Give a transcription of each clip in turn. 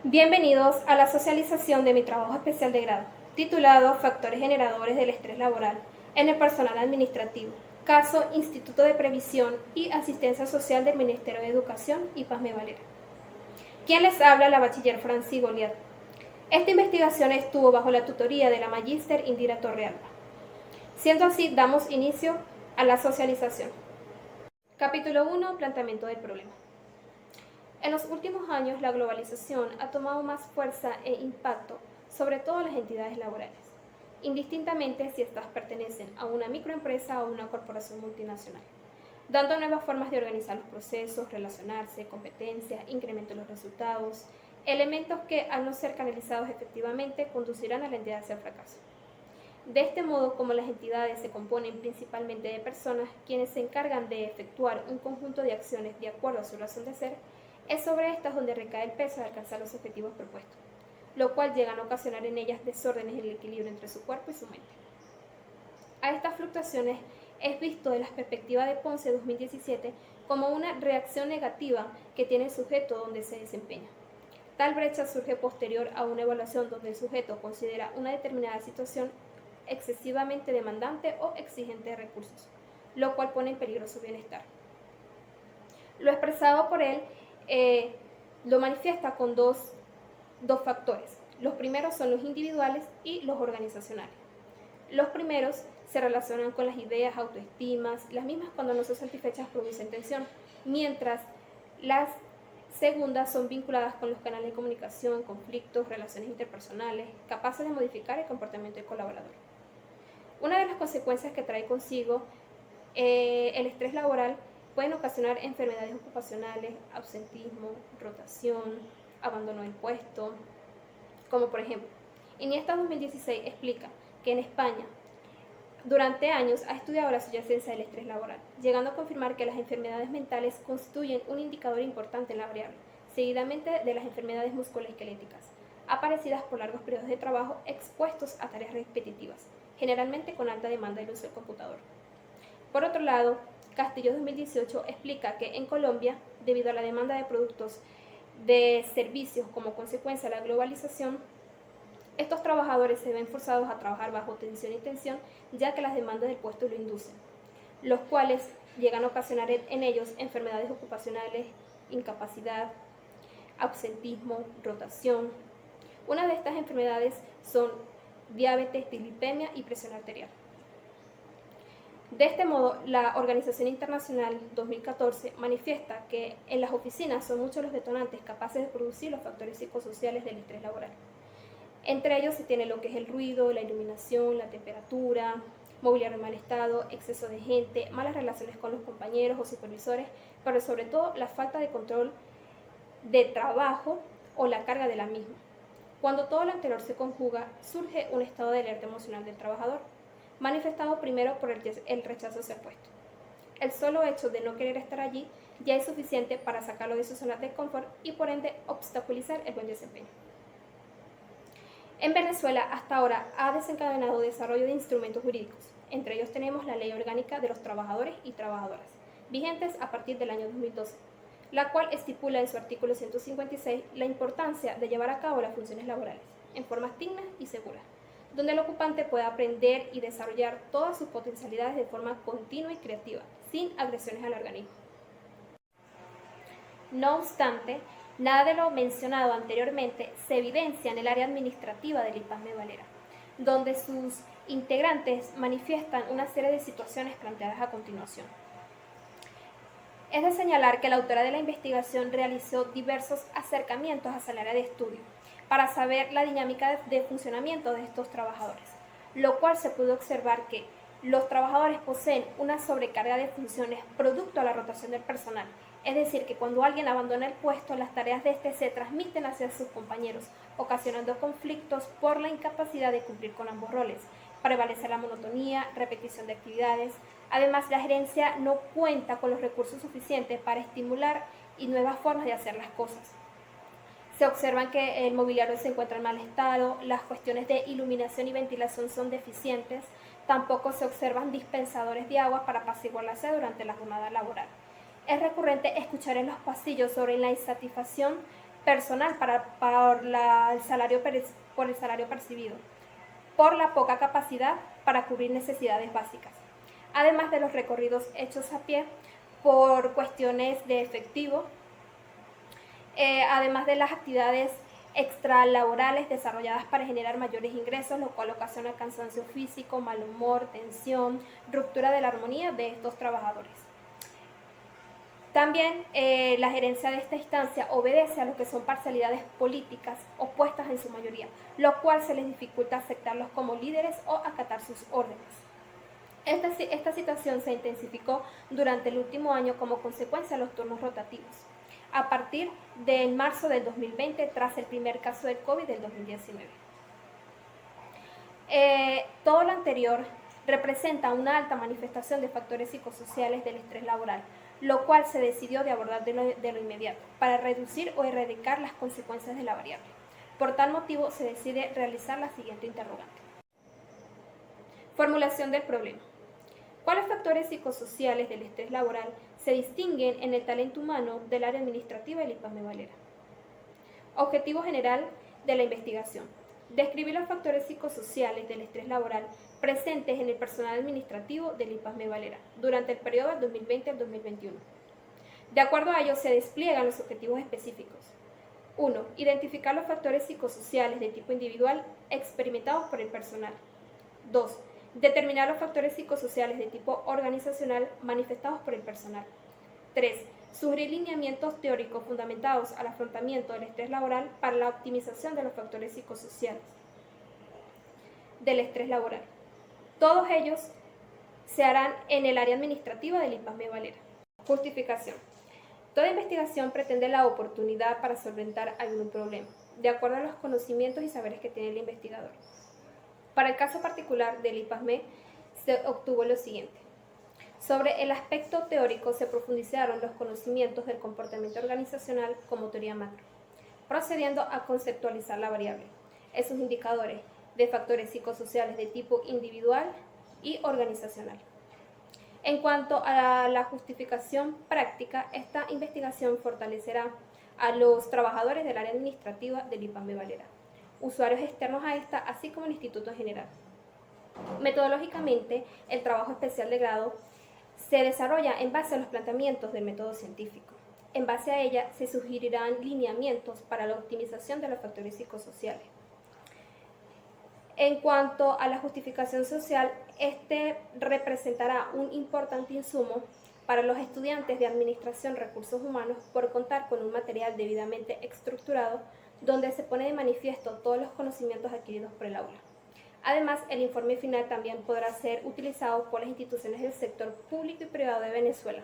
Bienvenidos a la socialización de mi trabajo especial de grado, titulado Factores generadores del estrés laboral en el personal administrativo, caso Instituto de Previsión y Asistencia Social del Ministerio de Educación y Pazme Valera. ¿Quién les habla? La bachiller Franci Goliat. Esta investigación estuvo bajo la tutoría de la magíster Indira Torrealba. Siendo así, damos inicio a la socialización. Capítulo 1. Planteamiento del problema. En los últimos años, la globalización ha tomado más fuerza e impacto sobre todo las entidades laborales, indistintamente si éstas pertenecen a una microempresa o una corporación multinacional, dando nuevas formas de organizar los procesos, relacionarse, competencias, incremento de los resultados, elementos que, al no ser canalizados efectivamente, conducirán a la entidad hacia el fracaso. De este modo, como las entidades se componen principalmente de personas quienes se encargan de efectuar un conjunto de acciones de acuerdo a su razón de ser, es sobre estas donde recae el peso de alcanzar los objetivos propuestos, lo cual llega a ocasionar en ellas desórdenes en el equilibrio entre su cuerpo y su mente. A estas fluctuaciones es visto de la perspectiva de Ponce 2017 como una reacción negativa que tiene el sujeto donde se desempeña. Tal brecha surge posterior a una evaluación donde el sujeto considera una determinada situación excesivamente demandante o exigente de recursos, lo cual pone en peligro su bienestar. Lo expresado por él lo manifiesta con dos factores. Los primeros son los individuales y los organizacionales. Los primeros se relacionan con las ideas, autoestimas, las mismas cuando no son satisfechas producen tensión, mientras las segundas son vinculadas con los canales de comunicación, conflictos, relaciones interpersonales, capaces de modificar el comportamiento del colaborador. Una de las consecuencias que trae consigo el estrés laboral pueden ocasionar enfermedades ocupacionales, ausentismo, rotación, abandono del puesto, como por ejemplo, Iniesta 2016 explica que en España durante años ha estudiado la subyacencia del estrés laboral, llegando a confirmar que las enfermedades mentales constituyen un indicador importante en la variable, seguidamente de las enfermedades musculoesqueléticas, aparecidas por largos periodos de trabajo expuestos a tareas repetitivas, generalmente con alta demanda del uso del computador. Por otro lado, Castillo 2018 explica que en Colombia, debido a la demanda de productos de servicios como consecuencia de la globalización, estos trabajadores se ven forzados a trabajar bajo tensión y tensión, ya que las demandas del puesto lo inducen, los cuales llegan a ocasionar en ellos enfermedades ocupacionales, incapacidad, ausentismo, rotación. Una de estas enfermedades son diabetes, dislipemia y presión arterial. De este modo, la Organización Internacional 2014 manifiesta que en las oficinas son muchos los detonantes capaces de producir los factores psicosociales del estrés laboral. Entre ellos se tiene lo que es el ruido, la iluminación, la temperatura, mobiliario en mal estado, exceso de gente, malas relaciones con los compañeros o supervisores, pero sobre todo la falta de control de trabajo o la carga de la misma. Cuando todo lo anterior se conjuga, surge un estado de alerta emocional del trabajador, manifestado primero por el rechazo hacia el puesto. El solo hecho de no querer estar allí ya es suficiente para sacarlo de su zona de confort y por ende obstaculizar el buen desempeño. En Venezuela hasta ahora ha desencadenado desarrollo de instrumentos jurídicos. Entre ellos tenemos la Ley Orgánica de los Trabajadores y Trabajadoras, vigentes a partir del año 2012, la cual estipula en su artículo 156 la importancia de llevar a cabo las funciones laborales en formas dignas y seguras, donde el ocupante pueda aprender y desarrollar todas sus potencialidades de forma continua y creativa, sin agresiones al organismo. No obstante, nada de lo mencionado anteriormente se evidencia en el área administrativa del Pazme Valera, donde sus integrantes manifiestan una serie de situaciones planteadas a continuación. Es de señalar que la autora de la investigación realizó diversos acercamientos hacia el área de estudio para saber la dinámica de funcionamiento de estos trabajadores, lo cual se pudo observar que los trabajadores poseen una sobrecarga de funciones producto de la rotación del personal, es decir, que cuando alguien abandona el puesto, las tareas de este se transmiten hacia sus compañeros, ocasionando conflictos por la incapacidad de cumplir con ambos roles. Prevalece la monotonía, repetición de actividades. Además, la gerencia no cuenta con los recursos suficientes para estimular y nuevas formas de hacer las cosas. Se observan que el mobiliario se encuentra en mal estado, las cuestiones de iluminación y ventilación son deficientes, tampoco se observan dispensadores de agua para apaciguar la sed durante la jornada laboral. Es recurrente escuchar en los pasillos sobre la insatisfacción personal por el salario percibido, por la poca capacidad para cubrir necesidades básicas, además de los recorridos hechos a pie por cuestiones de efectivo, además de las actividades extralaborales desarrolladas para generar mayores ingresos, lo cual ocasiona cansancio físico, mal humor, tensión, ruptura de la armonía de estos trabajadores. También la gerencia de esta instancia obedece a lo que son parcialidades políticas opuestas en su mayoría, lo cual se les dificulta aceptarlos como líderes o acatar sus órdenes. Esta situación se intensificó durante el último año como consecuencia de los turnos rotativos, a partir de marzo del 2020, tras el primer caso del COVID del 2019. Todo lo anterior representa una alta manifestación de factores psicosociales del estrés laboral, lo cual se decidió de abordar de lo inmediato, para reducir o erradicar las consecuencias de la variable. Por tal motivo, se decide realizar la siguiente interrogante. Formulación del problema. ¿Cuáles factores psicosociales del estrés laboral se distinguen en el talento humano del área administrativa del IPASME Valera? Objetivo general de la investigación. Describir los factores psicosociales del estrés laboral presentes en el personal administrativo del IPASME Valera durante el periodo del 2020 al 2021. De acuerdo a ello, se despliegan los objetivos específicos. 1. Identificar los factores psicosociales de tipo individual experimentados por el personal. 2. Determinar los factores psicosociales de tipo organizacional manifestados por el personal. 3. Sugerir lineamientos teóricos fundamentados al afrontamiento del estrés laboral para la optimización de los factores psicosociales del estrés laboral. Todos ellos se harán en el área administrativa del IPASME Valera. Justificación. Toda investigación pretende la oportunidad para solventar algún problema, de acuerdo a los conocimientos y saberes que tiene el investigador. Para el caso particular del IPASME se obtuvo lo siguiente. Sobre el aspecto teórico se profundizaron los conocimientos del comportamiento organizacional como teoría macro, procediendo a conceptualizar la variable, esos indicadores de factores psicosociales de tipo individual y organizacional. En cuanto a la justificación práctica, esta investigación fortalecerá a los trabajadores del área administrativa del IPASME Valera, usuarios externos a esta, así como el instituto en general. Metodológicamente, el trabajo especial de grado se desarrolla en base a los planteamientos del método científico. En base a ella se sugerirán lineamientos para la optimización de los factores psicosociales. En cuanto a la justificación social, este representará un importante insumo para los estudiantes de Administración Recursos Humanos por contar con un material debidamente estructurado donde se pone de manifiesto todos los conocimientos adquiridos por el aula. Además, el informe final también podrá ser utilizado por las instituciones del sector público y privado de Venezuela.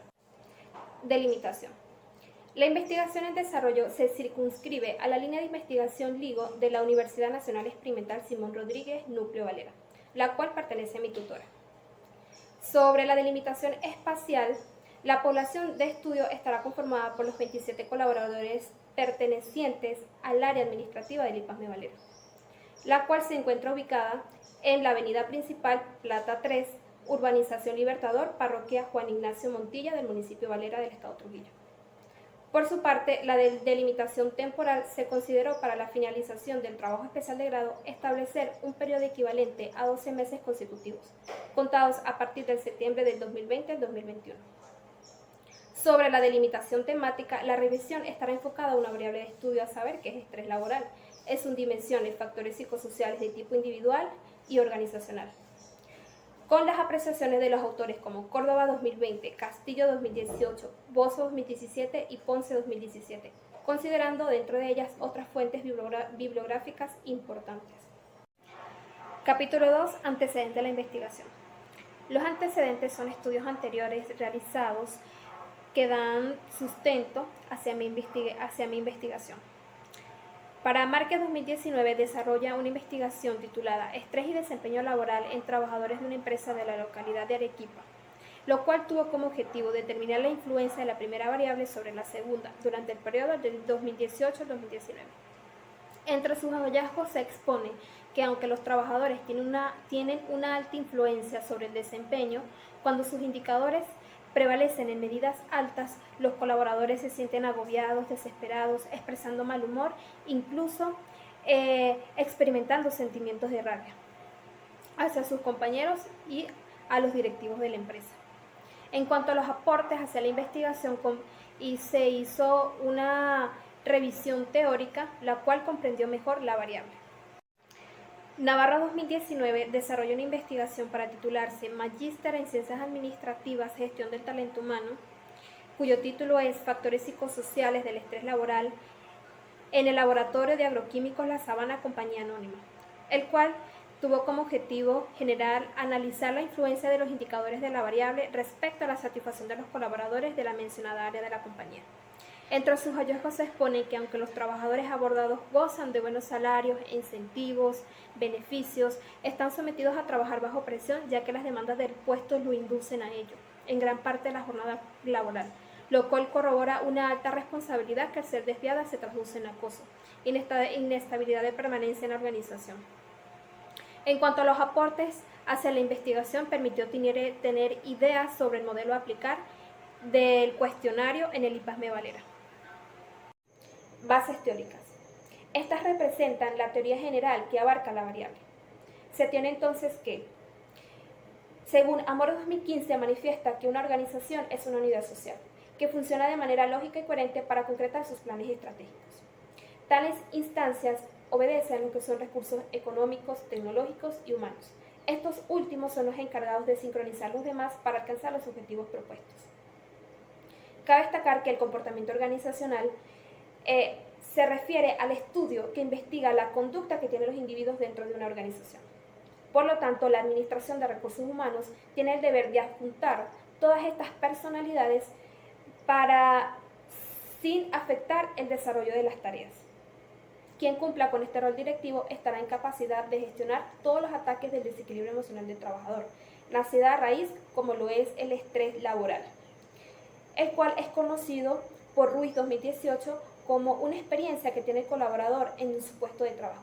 Delimitación. La investigación en desarrollo se circunscribe a la línea de investigación LIGO de la Universidad Nacional Experimental Simón Rodríguez, Núcleo Valera, la cual pertenece a mi tutora. Sobre la delimitación espacial, la población de estudio estará conformada por los 27 colaboradores pertenecientes al área administrativa del IPASME Valera, la cual se encuentra ubicada en la avenida principal Plata 3, Urbanización Libertador, Parroquia Juan Ignacio Montilla del municipio Valera del estado Trujillo. Por su parte, la delimitación temporal se consideró para la finalización del trabajo especial de grado establecer un periodo equivalente a 12 meses consecutivos, contados a partir del septiembre del 2020 al 2021. Sobre la delimitación temática, la revisión estará enfocada a una variable de estudio a saber que es estrés laboral, en sus dimensiones, factores psicosociales de tipo individual y organizacional, con las apreciaciones de los autores como Córdoba 2020, Castillo 2018, Bozo 2017 y Ponce 2017, considerando dentro de ellas otras fuentes bibliográficas importantes. Capítulo 2. Antecedentes de la investigación. Los antecedentes son estudios anteriores realizados que dan sustento hacia mi investigación. Para Márquez 2019 desarrolla una investigación titulada Estrés y desempeño laboral en trabajadores de una empresa de la localidad de Arequipa, lo cual tuvo como objetivo determinar la influencia de la primera variable sobre la segunda durante el periodo del 2018 al 2019. Entre sus hallazgos se expone que aunque los trabajadores tienen una alta influencia sobre el desempeño, cuando sus indicadores prevalecen en medidas altas, los colaboradores se sienten agobiados, desesperados, expresando mal humor, incluso experimentando sentimientos de rabia hacia sus compañeros y a los directivos de la empresa. En cuanto a los aportes hacia la investigación, se hizo una revisión teórica, la cual comprendió mejor la variable. Navarro 2019 desarrolló una investigación para titularse Magíster en Ciencias Administrativas, Gestión del Talento Humano, cuyo título es Factores psicosociales del estrés laboral en el Laboratorio de Agroquímicos La Sabana, Compañía Anónima, el cual tuvo como objetivo general analizar la influencia de los indicadores de la variable respecto a la satisfacción de los colaboradores de la mencionada área de la compañía. Entre sus hallazgos se expone que aunque los trabajadores abordados gozan de buenos salarios, incentivos, beneficios, están sometidos a trabajar bajo presión, ya que las demandas del puesto lo inducen a ello, en gran parte de la jornada laboral, lo cual corrobora una alta responsabilidad que al ser desviada se traduce en acoso, inestabilidad de permanencia en la organización. En cuanto a los aportes hacia la investigación, permitió tener ideas sobre el modelo a aplicar del cuestionario en el IPASME Valera. Bases teóricas. Estas representan la teoría general que abarca la variable. Se tiene entonces que, según Amor 2015, manifiesta que una organización es una unidad social, que funciona de manera lógica y coherente para concretar sus planes estratégicos. Tales instancias obedecen a lo que son recursos económicos, tecnológicos y humanos. Estos últimos son los encargados de sincronizar los demás para alcanzar los objetivos propuestos. Cabe destacar que el comportamiento organizacional se refiere al estudio que investiga la conducta que tienen los individuos dentro de una organización. Por lo tanto, la Administración de Recursos Humanos tiene el deber de adjuntar todas estas personalidades sin afectar el desarrollo de las tareas. Quien cumpla con este rol directivo estará en capacidad de gestionar todos los ataques del desequilibrio emocional del trabajador, nacida a raíz como lo es el estrés laboral, el cual es conocido por Ruiz 2018 como una experiencia que tiene el colaborador en su puesto de trabajo,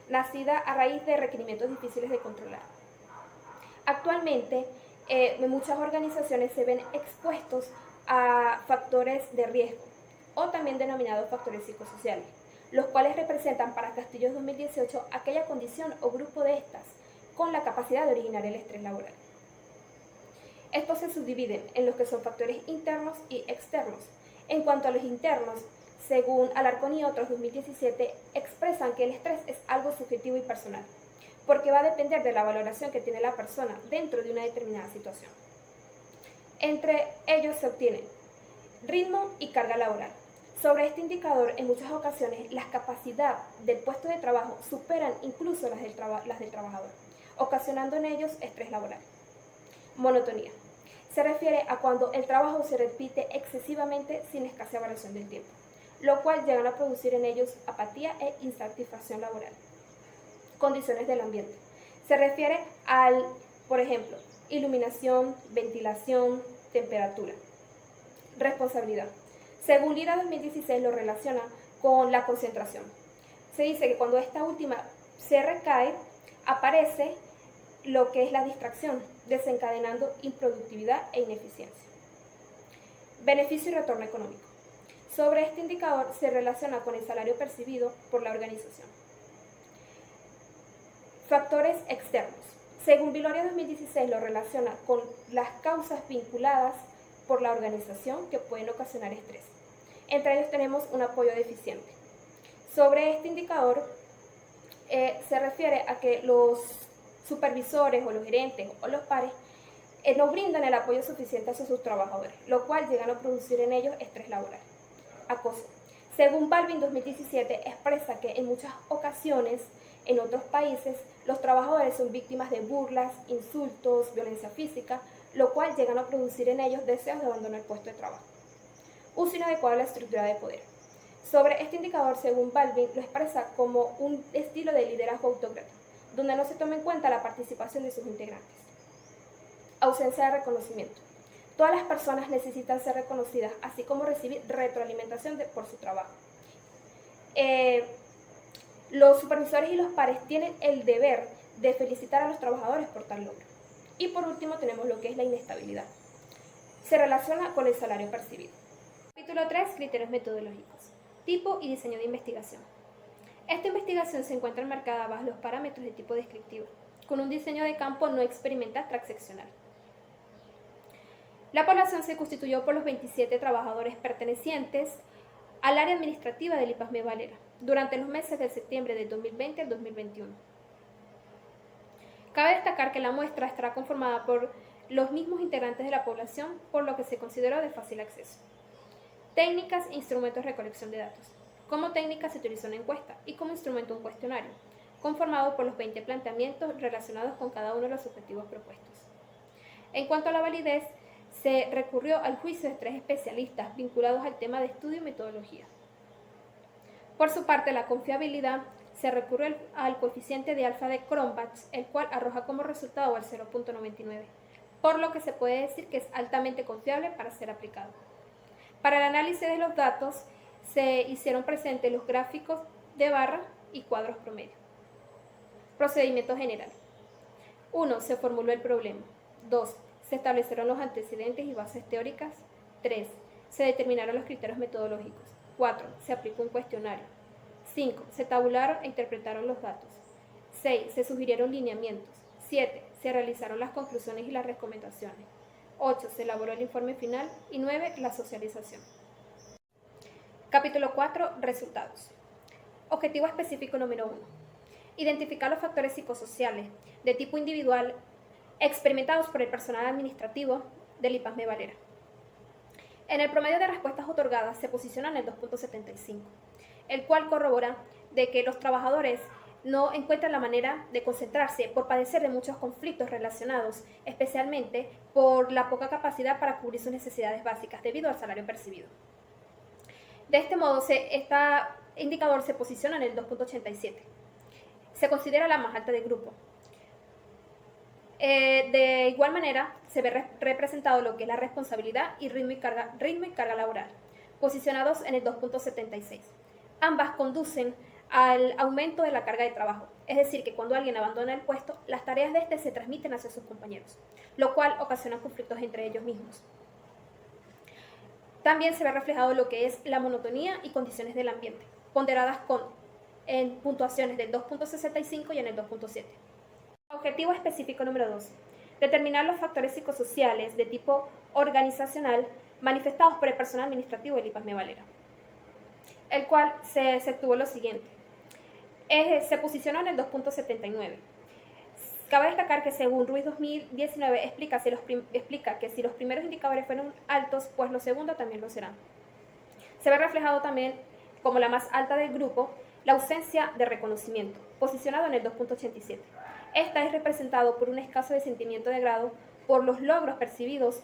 nacida a raíz de requerimientos difíciles de controlar. Actualmente, muchas organizaciones se ven expuestos a factores de riesgo, o también denominados factores psicosociales, los cuales representan para Castillo 2018 aquella condición o grupo de estas con la capacidad de originar el estrés laboral. Estos se subdividen en los que son factores internos y externos. En cuanto a los internos, según Alarcón y otros 2017, expresan que el estrés es algo subjetivo y personal, porque va a depender de la valoración que tiene la persona dentro de una determinada situación. Entre ellos se obtienen ritmo y carga laboral. Sobre este indicador, en muchas ocasiones, las capacidades del puesto de trabajo superan incluso las del trabajador, ocasionando en ellos estrés laboral. Monotonía. Se refiere a cuando el trabajo se repite excesivamente sin escasa variación del tiempo, lo cual llegan a producir en ellos apatía e insatisfacción laboral. Condiciones del ambiente. Se refiere al, por ejemplo, iluminación, ventilación, temperatura. Responsabilidad. Según Lira 2016 lo relaciona con la concentración. Se dice que cuando esta última se recae, aparece lo que es la distracción, desencadenando improductividad e ineficiencia. Beneficio y retorno económico. Sobre este indicador se relaciona con el salario percibido por la organización. Factores externos. Según Viloria 2016 lo relaciona con las causas vinculadas por la organización que pueden ocasionar estrés. Entre ellos tenemos un apoyo deficiente. Sobre este indicador se refiere a que los supervisores o los gerentes o los pares no brindan el apoyo suficiente a sus trabajadores, lo cual llegan a producir en ellos estrés laboral. Acoso. Según Balvin 2017 expresa que en muchas ocasiones en otros países los trabajadores son víctimas de burlas, insultos, violencia física, lo cual llegan a producir en ellos deseos de abandonar el puesto de trabajo. Uso inadecuado de la estructura de poder. Sobre este indicador, según Balvin, lo expresa como un estilo de liderazgo autócrata, donde no se toma en cuenta la participación de sus integrantes. Ausencia de reconocimiento. Todas las personas necesitan ser reconocidas, así como recibir retroalimentación por su trabajo. Los supervisores y los pares tienen el deber de felicitar a los trabajadores por tal logro. Y por último tenemos lo que es la inestabilidad. se relaciona con el salario percibido. Capítulo 3. Criterios metodológicos. Tipo y diseño de investigación. Esta investigación se encuentra enmarcada bajo los parámetros de tipo descriptivo, con un diseño de campo no experimental transeccional. La población se constituyó por los 27 trabajadores pertenecientes al área administrativa del IPASME Valera durante los meses de septiembre de 2020 al 2021. Cabe destacar que la muestra estará conformada por los mismos integrantes de la población, por lo que se consideró de fácil acceso. Técnicas e instrumentos de recolección de datos. Como técnica se utilizó una encuesta y como instrumento un cuestionario, conformado por los 20 planteamientos relacionados con cada uno de los objetivos propuestos. En cuanto a la validez, se recurrió al juicio de 3 especialistas vinculados al tema de estudio y metodología. Por su parte, la confiabilidad se recurrió al coeficiente de alfa de Cronbach, el cual arroja como resultado el 0.99, por lo que se puede decir que es altamente confiable para ser aplicado. Para el análisis de los datos, se hicieron presentes los gráficos de barra y cuadros promedio. Procedimiento general. 1. Se formuló el problema. 2. Se establecieron los antecedentes y bases teóricas. 3. Se determinaron los criterios metodológicos. 4. Se aplicó un cuestionario. 5. Se tabularon e interpretaron los datos. 6. Se sugirieron lineamientos. 7. Se realizaron las conclusiones y las recomendaciones. 8. Se elaboró el informe final. Y 9. La socialización. Capítulo 4. Resultados. Objetivo específico número 1. Identificar los factores psicosociales de tipo individual experimentados por el personal administrativo del IPASME Valera. En el promedio de respuestas otorgadas se posiciona en el 2.75, el cual corrobora de que los trabajadores no encuentran la manera de concentrarse por padecer de muchos conflictos relacionados, especialmente por la poca capacidad para cubrir sus necesidades básicas debido al salario percibido. De este modo, este indicador se posiciona en el 2.87. Se considera la más alta del grupo. De igual manera, se ve representado lo que es la responsabilidad y ritmo y carga laboral, posicionados en el 2.76. Ambas conducen al aumento de la carga de trabajo, es decir, que cuando alguien abandona el puesto, las tareas de este se transmiten hacia sus compañeros, lo cual ocasiona conflictos entre ellos mismos. También se ve reflejado lo que es la monotonía y condiciones del ambiente, ponderadas en puntuaciones del 2.65 y en el 2.7. Objetivo específico número 2. Determinar los factores psicosociales de tipo organizacional manifestados por el personal administrativo del IPASME Valera, el cual se tuvo lo siguiente. Se posicionó en el 2.79. Cabe destacar que según Ruiz 2019 explica que si los primeros indicadores fueron altos, pues los segundos también lo serán. Se ve reflejado también como la más alta del grupo la ausencia de reconocimiento, posicionado en el 2.87. Esta es representado por un escaso sentimiento de grado por los logros percibidos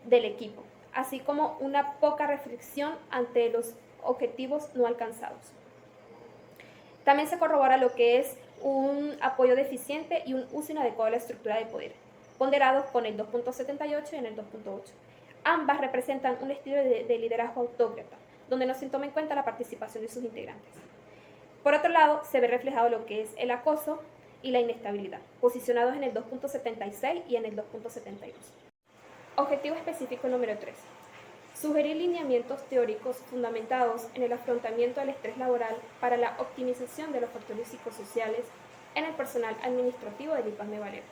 del equipo, así como una poca reflexión ante los objetivos no alcanzados. También se corrobora lo que es un apoyo deficiente y un uso inadecuado de la estructura de poder, ponderados con el 2.78 y en el 2.8. Ambas representan un estilo de liderazgo autócrata, donde no se toma en cuenta la participación de sus integrantes. Por otro lado, se ve reflejado lo que es el acoso y la inestabilidad, posicionados en el 2.76 y en el 2.72. Objetivo específico número 3. Sugerir lineamientos teóricos fundamentados en el afrontamiento del estrés laboral para la optimización de los factores psicosociales en el personal administrativo del IPASME Valera.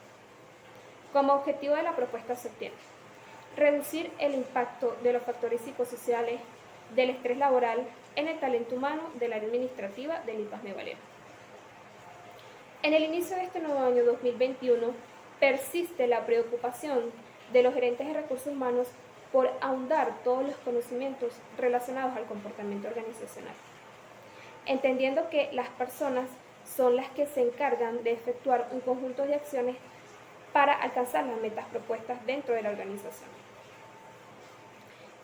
Como objetivo de la propuesta se obtiene reducir el impacto de los factores psicosociales del estrés laboral en el talento humano del área administrativa del IPASME Valera. En el inicio de este nuevo año 2021, persiste la preocupación de los gerentes de recursos humanos por ahondar todos los conocimientos relacionados al comportamiento organizacional, entendiendo que las personas son las que se encargan de efectuar un conjunto de acciones para alcanzar las metas propuestas dentro de la organización,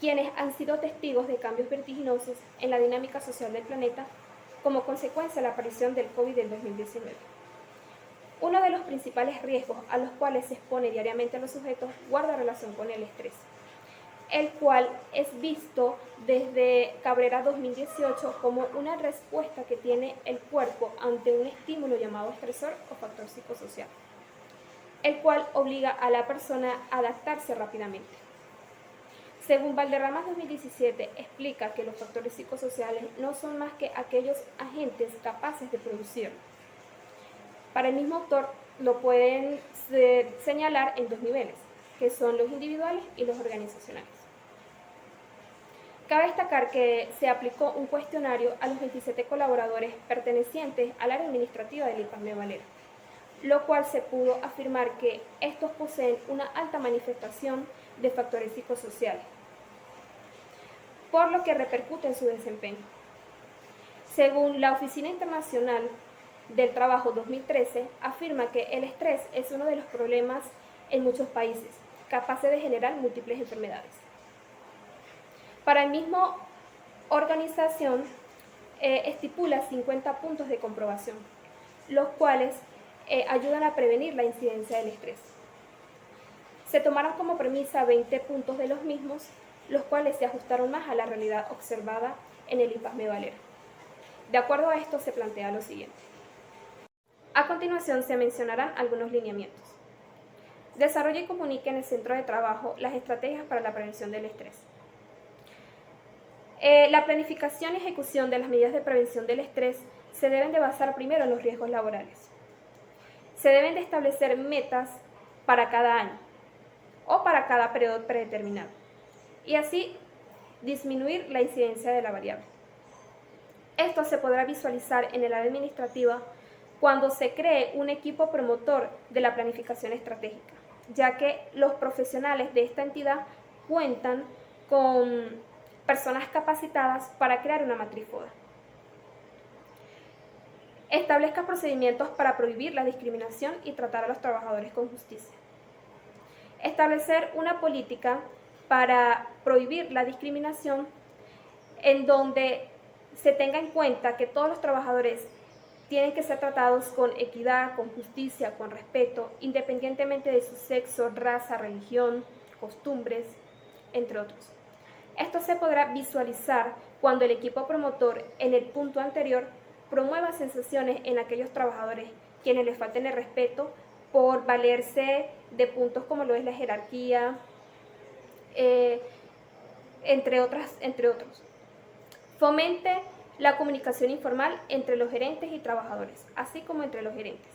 quienes han sido testigos de cambios vertiginosos en la dinámica social del planeta como consecuencia de la aparición del COVID del 2019. Uno de los principales riesgos a los cuales se expone diariamente los sujetos guarda relación con el estrés, el cual es visto desde Cabrera 2018 como una respuesta que tiene el cuerpo ante un estímulo llamado estresor o factor psicosocial, el cual obliga a la persona a adaptarse rápidamente. Según Valderrama 2017, explica que los factores psicosociales no son más que aquellos agentes capaces de producir. Para el mismo autor lo pueden señalar en dos niveles, que son los individuales y los organizacionales. Cabe destacar que se aplicó un cuestionario a los 27 colaboradores pertenecientes al área administrativa del IPASME Valera, lo cual se pudo afirmar que estos poseen una alta manifestación de factores psicosociales, por lo que repercute en su desempeño. Según la Oficina Internacional del Trabajo 2013, afirma que el estrés es uno de los problemas en muchos países, capaces de generar múltiples enfermedades. Para el mismo organización, estipula 50 puntos de comprobación, los cuales ayudan a prevenir la incidencia del estrés. Se tomaron como premisa 20 puntos de los mismos, los cuales se ajustaron más a la realidad observada en el IPASME Valera. De acuerdo a esto, se plantea lo siguiente. A continuación se mencionarán algunos lineamientos. Desarrolle y comunique en el centro de trabajo las estrategias para la prevención del estrés. La planificación y ejecución de las medidas de prevención del estrés se deben de basar primero en los riesgos laborales. Se deben de establecer metas para cada año o para cada periodo predeterminado y así disminuir la incidencia de la variable. Esto se podrá visualizar en el área administrativa cuando se cree un equipo promotor de la planificación estratégica, ya que los profesionales de esta entidad cuentan con personas capacitadas para crear una matriz FODA. Establezca procedimientos para prohibir la discriminación y tratar a los trabajadores con justicia. Establecer una política para prohibir la discriminación en donde se tenga en cuenta que todos los trabajadores tienen que ser tratados con equidad, con justicia, con respeto, independientemente de su sexo, raza, religión, costumbres, entre otros. Esto se podrá visualizar cuando el equipo promotor en el punto anterior promueva sensaciones en aquellos trabajadores quienes les falten el respeto por valerse de puntos como lo es la jerarquía, entre otros. Fomente la comunicación informal entre los gerentes y trabajadores, así como entre los gerentes.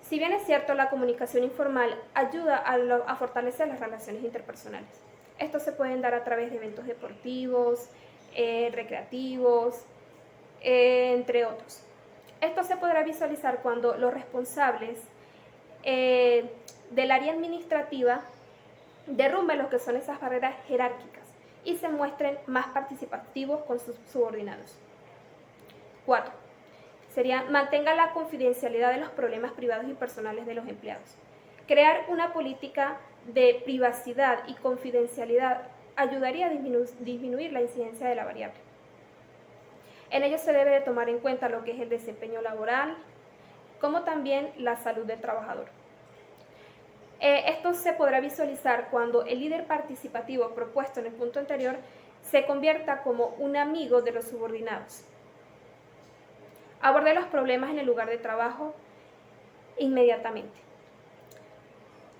Si bien es cierto, la comunicación informal ayuda a fortalecer las relaciones interpersonales. Estos se pueden dar a través de eventos deportivos, recreativos, entre otros. Esto se podrá visualizar cuando los responsables del área administrativa derrumben lo que son esas barreras jerárquicas y se muestren más participativos con sus subordinados. 4. Sería mantenga la confidencialidad de los problemas privados y personales de los empleados. Crear una política de privacidad y confidencialidad ayudaría a disminuir la incidencia de la variable. En ello se debe de tomar en cuenta lo que es el desempeño laboral, como también la salud del trabajador. Esto se podrá visualizar cuando el líder participativo propuesto en el punto anterior se convierta como un amigo de los subordinados. Aborde los problemas en el lugar de trabajo inmediatamente.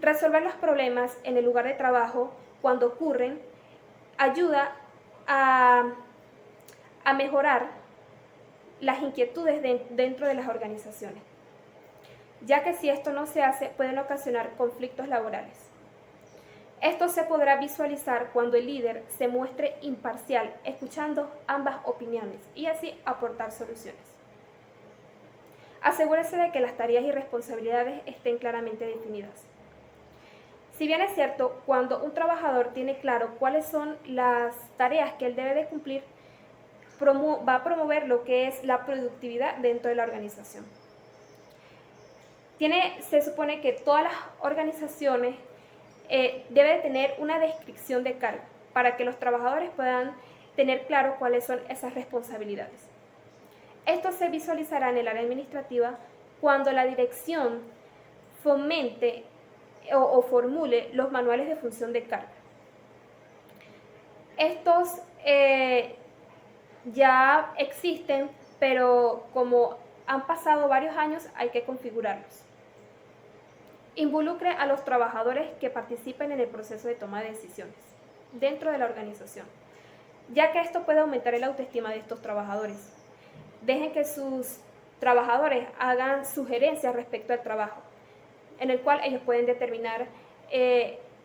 Resolver los problemas en el lugar de trabajo cuando ocurren ayuda a mejorar las inquietudes dentro de las organizaciones, ya que si esto no se hace pueden ocasionar conflictos laborales. Esto se podrá visualizar cuando el líder se muestre imparcial, escuchando ambas opiniones y así aportar soluciones. Asegúrese de que las tareas y responsabilidades estén claramente definidas. Si bien es cierto, cuando un trabajador tiene claro cuáles son las tareas que él debe de cumplir, va a promover lo que es la productividad dentro de la organización. Se supone que todas las organizaciones deben tener una descripción de cargo para que los trabajadores puedan tener claro cuáles son esas responsabilidades. Esto se visualizará en el área administrativa cuando la dirección fomente o formule los manuales de función de carga. Estos ya existen, pero como han pasado varios años hay que configurarlos. Involucre a los trabajadores que participen en el proceso de toma de decisiones. dentro de la organización, ya que esto puede aumentar el autoestima de estos trabajadores. Dejen que sus trabajadores hagan sugerencias respecto al trabajo, en el cual ellos pueden determinar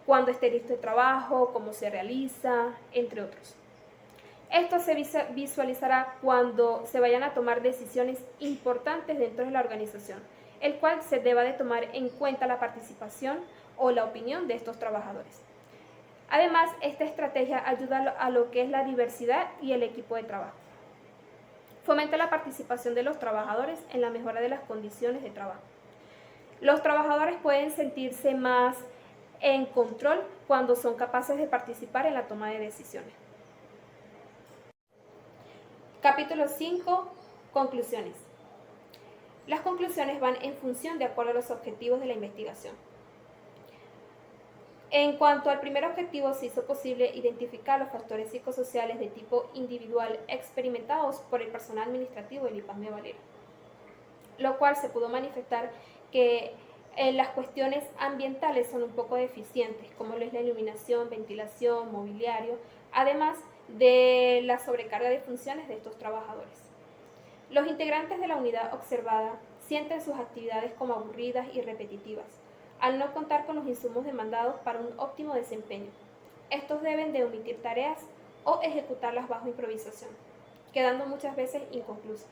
cuándo esté listo el trabajo, cómo se realiza, entre otros. Esto se visualizará cuando se vayan a tomar decisiones importantes dentro de la organización, el cual se deba de tomar en cuenta la participación o la opinión de estos trabajadores. Además, esta estrategia ayuda a lo que es la diversidad y el equipo de trabajo. Fomenta la participación de los trabajadores en la mejora de las condiciones de trabajo. Los trabajadores pueden sentirse más en control cuando son capaces de participar en la toma de decisiones. Capítulo 5. Conclusiones. Las conclusiones van en función de acuerdo a los objetivos de la investigación. En cuanto al primer objetivo, se hizo posible identificar los factores psicosociales de tipo individual experimentados por el personal administrativo del IPASME Valera, lo cual se pudo manifestar que las cuestiones ambientales son un poco deficientes, como lo es la iluminación, ventilación, mobiliario, además de la sobrecarga de funciones de estos trabajadores. Los integrantes de la unidad observada sienten sus actividades como aburridas y repetitivas, al no contar con los insumos demandados para un óptimo desempeño. Estos deben de omitir tareas o ejecutarlas bajo improvisación, quedando muchas veces inconclusas.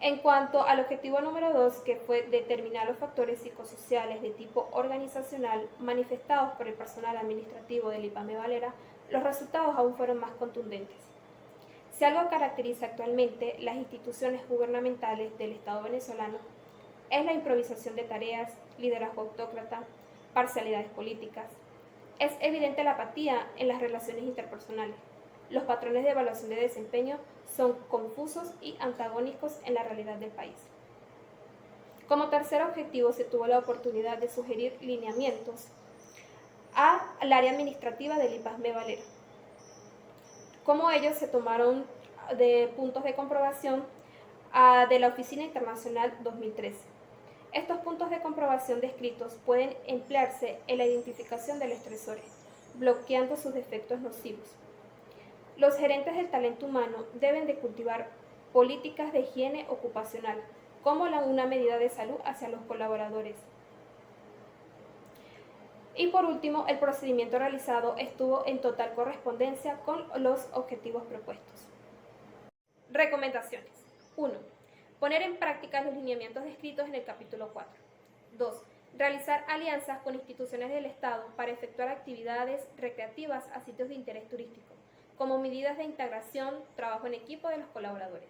En cuanto al objetivo número 2, que fue determinar los factores psicosociales de tipo organizacional manifestados por el personal administrativo del IPASME Valera, los resultados aún fueron más contundentes. Si algo caracteriza actualmente las instituciones gubernamentales del Estado venezolano, es la improvisación de tareas, liderazgo autócrata, parcialidades políticas. Es evidente la apatía en las relaciones interpersonales. Los patrones de evaluación de desempeño son confusos y antagónicos en la realidad del país. Como tercer objetivo, se tuvo la oportunidad de sugerir lineamientos al área administrativa del IPASME Valera. Como ellos se tomaron de puntos de comprobación de la Oficina Internacional 2013. Estos puntos de comprobación descritos pueden emplearse en la identificación de los estresores, bloqueando sus efectos nocivos. Los gerentes del talento humano deben de cultivar políticas de higiene ocupacional, como una medida de salud hacia los colaboradores. Y por último, el procedimiento realizado estuvo en total correspondencia con los objetivos propuestos. Recomendaciones. 1. Poner en práctica los lineamientos descritos en el capítulo 4. 2. Realizar alianzas con instituciones del Estado para efectuar actividades recreativas a sitios de interés turístico, como medidas de integración, trabajo en equipo de los colaboradores.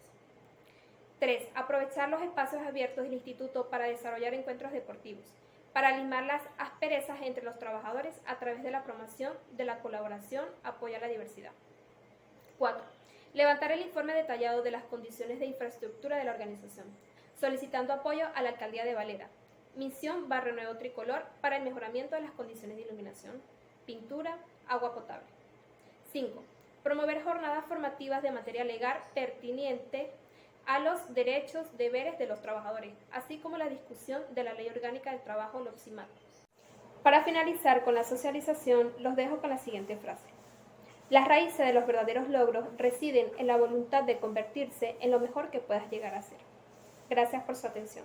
3. Aprovechar los espacios abiertos del instituto para desarrollar encuentros deportivos, para limar las asperezas entre los trabajadores a través de la promoción de la colaboración, apoyo a la diversidad. 4. Levantar el informe detallado de las condiciones de infraestructura de la organización, solicitando apoyo a la Alcaldía de Valera. Misión Barrio Nuevo Tricolor para el mejoramiento de las condiciones de iluminación, pintura, agua potable. 5. Promover jornadas formativas de materia legal pertinente a los derechos, deberes de los trabajadores, así como la discusión de la Ley Orgánica del Trabajo LOPSIMAT. Para finalizar con la socialización, los dejo con la siguiente frase. Las raíces de los verdaderos logros residen en la voluntad de convertirse en lo mejor que puedas llegar a ser. Gracias por su atención.